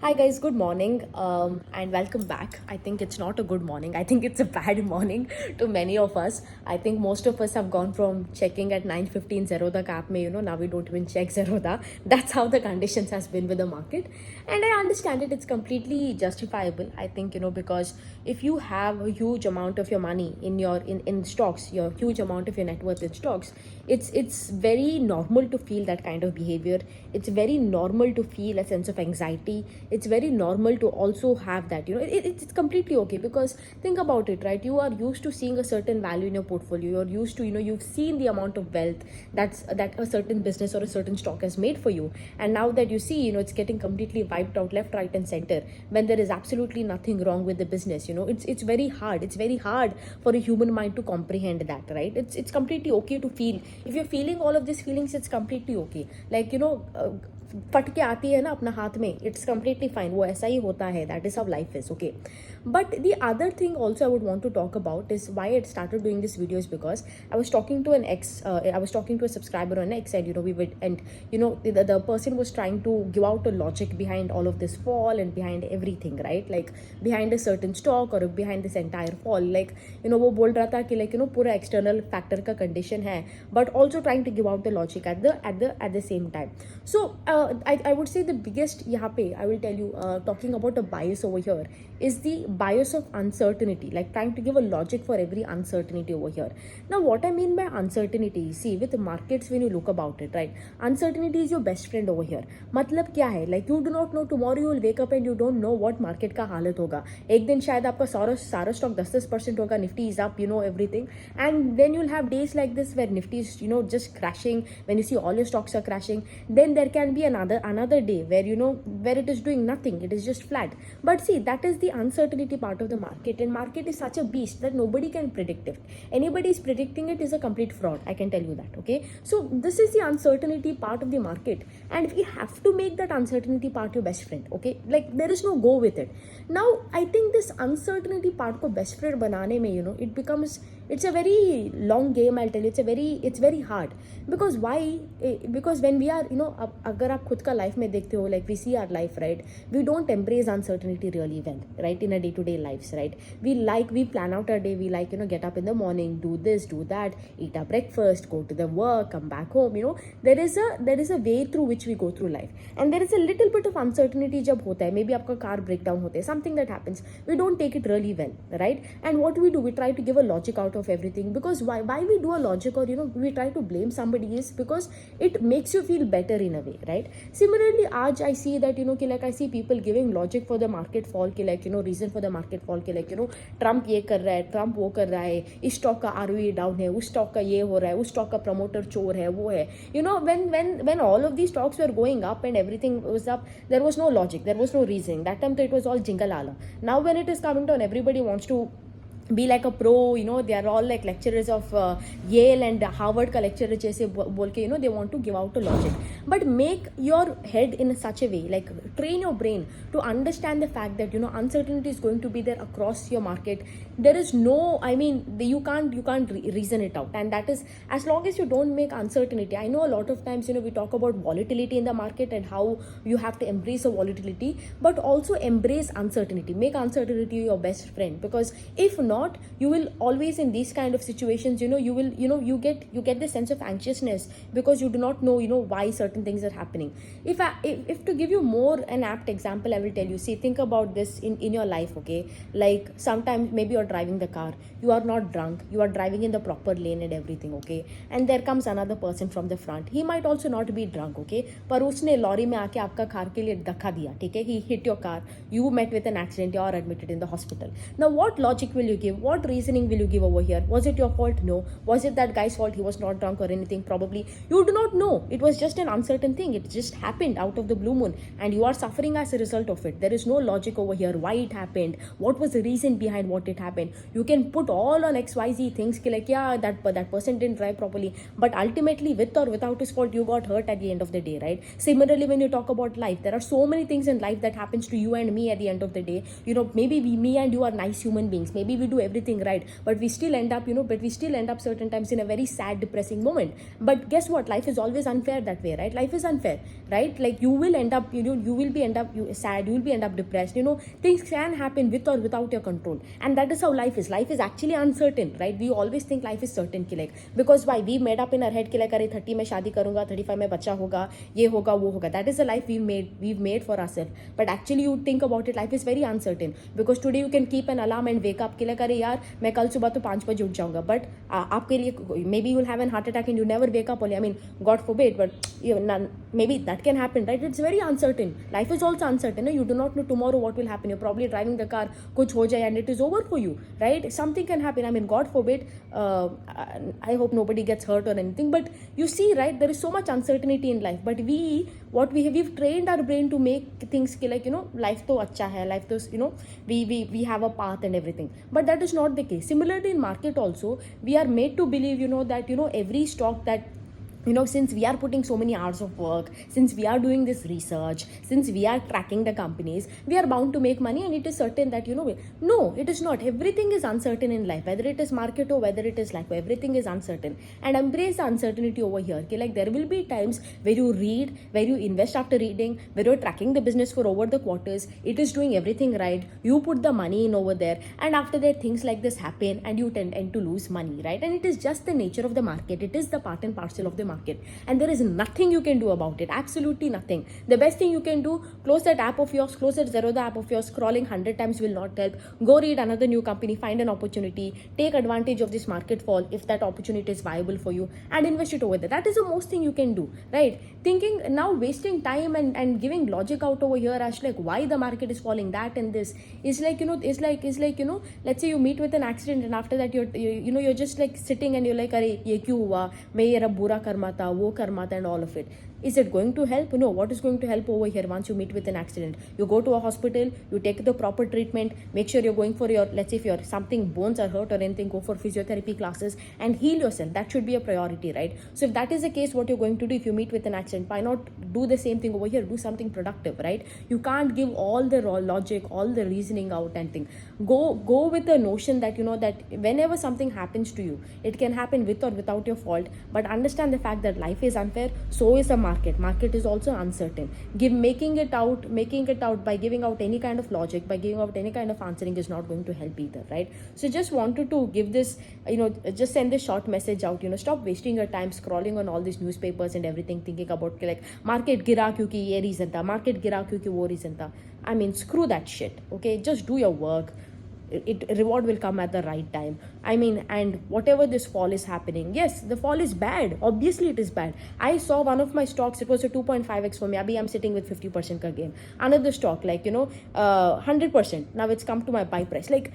Hi guys, good morning and welcome back. I think it's not a good morning. I think it's a bad morning to many of us. I think most of us have gone from checking at 9:15 Zerodha app mein, now we don't even check Zerodha. That's how the conditions has been with the market. And I understand it. It's completely justifiable. I think, because if you have a huge amount of your money in stocks, your huge amount of your net worth in stocks, it's very normal to feel that kind of behavior. It's very normal to feel a sense of anxiety. It's very normal to also have that. It's completely okay, because think about it, right? You are used to seeing a certain value in your portfolio. You're used to, you've seen the amount of wealth that a certain business or a certain stock has made for you, and now that you see, it's getting completely wiped out left, right, and center, when there is absolutely nothing wrong with the business. It's very hard. It's very hard for a human mind to comprehend that, right? It's completely okay to feel. If you're feeling all of these feelings, it's completely okay. Like, फट के आती है ना अपना हाथ में, it's completely fine. वो ऐसा ही होता है. That is how life is. Okay, but the other thing also I would want to talk about is why it started doing this videos, because I was talking to an X, I was talking to a subscriber on X, and we with, and the person was trying to give out a logic behind all of this fall and behind everything, right? Like behind a certain stock or behind this entire fall, like वो बोल रहा था कि like पूरा external factor का condition है, but also trying to give out the logic at the same time. So I would say the biggest यहाँ पे, I will tell you, talking about a bias over here is the bias of uncertainty, like trying to give a logic for every uncertainty over here. Now what I mean by uncertainty, see, with the markets, when you look about it, right, uncertainty is your best friend over here. मतलब क्या है, like you do not know tomorrow you will wake up and you don't know what market का हालत होगा. एक दिन शायद आपका सारा स्टॉक 10% होगा, Nifty is up, everything, and then you'll have days like this where nifty is just crashing, when you see all your stocks are crashing. Then there can be another day where where it is doing nothing, it is just flat. But see, that is the uncertainty part of the market, and market is such a beast that nobody can predict it. Anybody is predicting it is a complete fraud, I can tell you that. Okay, so this is the uncertainty part of the market, and we have to make that uncertainty part your best friend. Okay, like there is no go with it. Now I think this uncertainty part ko best friend banane mein, it becomes, it's a very long game, I'll tell you. It's very hard. Because why? Because when we are, अगर आप खुद का life में देखते हो, like we see our life, right, we don't embrace uncertainty really well, right, in a day-to-day lives, right? We plan out our day. We get up in the morning, do this, do that, eat our breakfast, go to the work, come back home. There is a way through which we go through life, and there is a little bit of uncertainty जब होता है. Maybe आपका car breakdown होता है, something that happens, we don't take it really well, right? And what do? We try to give a logic out of everything. Because why we do a logic, or we try to blame somebody, is because it makes you feel better in a way, right? Similarly, आज I see that like I see people giving logic for the market fall, कि like reason for the market fall, कि like Trump ये कर रहा है, Trump वो कर रहा है, इस स्टॉक का ROE डाउन है, उस स्टॉक का ये हो रहा है, उस स्टॉक का प्रमोटर चोर है, वो है. When all of these stocks were going up and everything was up, there was no logic, there was no reason. That time it was all jingalala. Now when it is coming down, everybody wants to be like a pro. They are all like lecturers of Yale and Harvard ka lecturer जैसे बोल के, they want to give out a logic. But make your head in such a way, like train your brain to understand the fact that uncertainty is going to be there across your market. There is no, you can't reason it out. And that is, as long as you don't make uncertainty. I know a lot of times we talk about volatility in the market and how you have to embrace the volatility, but also embrace uncertainty. Make uncertainty your best friend, because if not, you will always, in these kind of situations, you get this sense of anxiousness, because you do not know why certain things are happening. If to give you more an apt example, I will tell you, see, think about this in your life. Okay, like sometimes maybe you're driving the car, you are not drunk, you are driving in the proper lane and everything. Okay, and there comes another person from the front. He might also not be drunk, okay, पर उसने lorry में आके आपका car के लिए धक्का दिया, ठीक है? He hit your car, you met with an accident, you are admitted in the hospital. Now what logic will you give? What reasoning will you give over here? Was it your fault? No. Was it that guy's fault? He was not drunk or anything? Probably. You do not know. It was just an uncertain thing. It just happened out of the blue moon, and you are suffering as a result of it. There is no logic over here. Why it happened? What was the reason behind what it happened? You can put all on XYZ things, like, yeah, that person didn't drive properly, but ultimately, with or without his fault, you got hurt at the end of the day, right? Similarly, when you talk about life, there are so many things in life that happens to you and me at the end of the day. Maybe me and you are nice human beings. Maybe we do everything right, but we still end up, certain times in a very sad, depressing moment. But guess what, life is always unfair that way, right? Life is unfair, right? Like you will end up, you will be end up sad, you will be end up depressed, things can happen with or without your control. And that is how life is actually uncertain, right? We always think life is certain ki like, because why, we made up in our head ki like, अरे 30 में शादी करूंगा, 35 में बच्चा होगा, ये होगा वो होगा. That is the life we've made for ourselves. But actually you think about it, life is very uncertain, because today you can keep an alarm and wake up कि like, अरे यार मैं कल सुबह तो 5 बजे उठ जाऊंगा, but आपके लिए maybe you'll have an heart attack and you never wake up only. I mean, God forbid, but maybe that can happen, right? It's very uncertain. Life is also uncertain. You do not know tomorrow what will happen. You're probably driving the car, kuch ho jaye and it is over for you, right? Something can happen. I mean, God forbid, I hope nobody gets hurt or anything, but you see, right, there is so much uncertainty in life. But we've trained our brain to make things like, life to acha hai, life to, we have a path and everything. But that is not the case. Similarly in market also, we are made to believe, that, every stock that, since we are putting so many hours of work, since we are doing this research, since we are tracking the companies, we are bound to make money, and it is certain that, no, it is not. Everything is uncertain in life, whether it is market or whether it is life, everything is uncertain. And embrace the uncertainty over here. Okay? Like there will be times where you read, where you invest after reading, where you're tracking the business for over the quarters, it is doing everything right, you put the money in over there, and after that things like this happen and you tend to lose money, right? And it is just the nature of the market. It is the part and parcel of the market, and there is nothing you can do about it. Absolutely nothing. The best thing you can do, close that app of yours, close that Zerodha app of yours. Scrolling 100 times will not help. Go read another new company, find an opportunity, take advantage of this market fall if that opportunity is viable for you, and invest it over there. That is the most thing you can do, right? Thinking now, wasting time and giving logic out over here as like why the market is falling, that and this is like, it's like let's say you meet with an accident, and after that you're just like sitting and you're like, अरे ये क्यों हुआ, मैं ये रब बुरा कर्मा था, वो कर्मा था, and all of it. Is it going to help? No. What is going to help over here once you meet with an accident? You go to a hospital, you take the proper treatment, make sure you're going for your, let's say if you're something, bones are hurt or anything, go for physiotherapy classes and heal yourself. That should be a priority, right? So if that is the case, what you're going to do if you meet with an accident, why not do the same thing over here? Do something productive, right? You can't give all the raw logic, all the reasoning out and think. Go with the notion that, that whenever something happens to you, it can happen with or without your fault, but understand the fact that life is unfair, so is a market is also uncertain. Making it out by giving out any kind of logic, by giving out any kind of answering is not going to help either, right? So just wanted to give this, just send this short message out. Stop wasting your time scrolling on all these newspapers and everything, thinking about like market gira kyunki ye reason tha, market gira kyunki wo reason tha. I mean, screw that shit, okay? Just do your work. Reward will come at the right time. I mean, and whatever this fall is happening, yes, the fall is bad. Obviously it is bad. I saw one of my stocks, it was a 2.5x for me. Abhi I'm sitting with 50% ka gain. Another stock, like 100%, now it's come to my buy price, like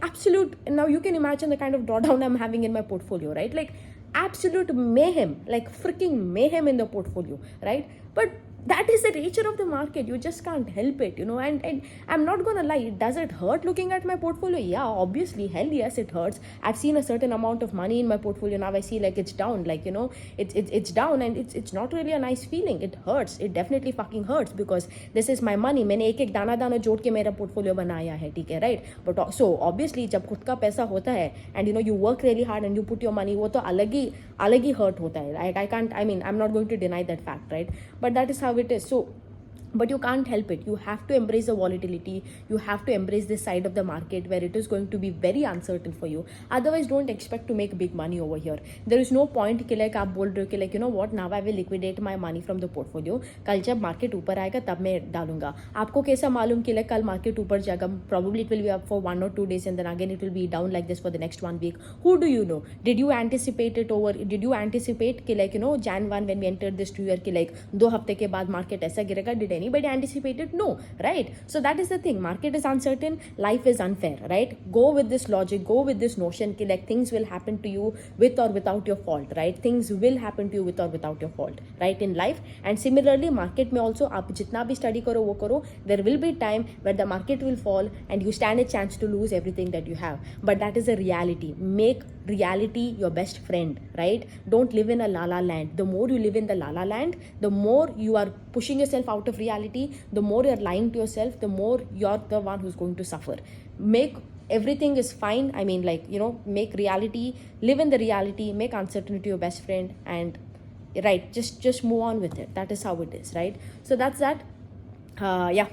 absolute. Now you can imagine the kind of drawdown I'm having in my portfolio, right? Like absolute mayhem, like freaking mayhem in the portfolio, right? But that is the nature of the market. You just can't help it, and I'm not gonna lie, does it hurt looking at my portfolio? Yeah, obviously, hell yes, it hurts. I've seen a certain amount of money in my portfolio, now I see like it's down, like it's down, and it's not really a nice feeling. It hurts, it definitely fucking hurts, because this is my money. मैंने एक दाना जोड़ के मेरा portfolio बनाया है, ठीक है, right? But so obviously जब खुद का पैसा होता है and you work really hard and you put your money, वो तो अलग ही hurt होता है. I'm not going to deny that fact, right? But that is how it is. So but you can't help it. You have to embrace the volatility. You have to embrace this side of the market where it is going to be very uncertain for you. Otherwise, don't expect to make big money over here. There is no point कि like आप बोल रहे हो कि like what, now I will liquidate my money from the portfolio. कल जब market ऊपर आएगा तब मैं डालूंगा. आपको कैसा मालूम कि like कल market ऊपर जाएगा? Probably it will be up for 1 or 2 days and then again it will be down like this for the next 1 week. Who do you know? Did you anticipate it over? Did you anticipate कि like Jan 1 when we entered this 2 year कि like 2 हफ्ते के बाद market ऐसा गिरेगा? Did anybody anticipate it? No, right? So that is the thing. Market is uncertain, life is unfair, right? Go with this logic, go with this notion कि like things will happen to you with or without your fault, right? Things will happen to you with or without your fault, right? In life. And similarly, market में also आप जितना भी study करो वो करो, there will be time where the market will fall and you stand a chance to lose everything that you have. But that is a reality. Make reality your best friend, right? Don't live in a la la land. The more you live in the la la land, the more you are pushing yourself out of reality, the more you're lying to yourself, the more you're the one who's going to suffer. Make everything is fine. I mean, like, make reality, live in the reality, make uncertainty your best friend, and right, just move on with it. That is how it is, right? So that's that. Yeah,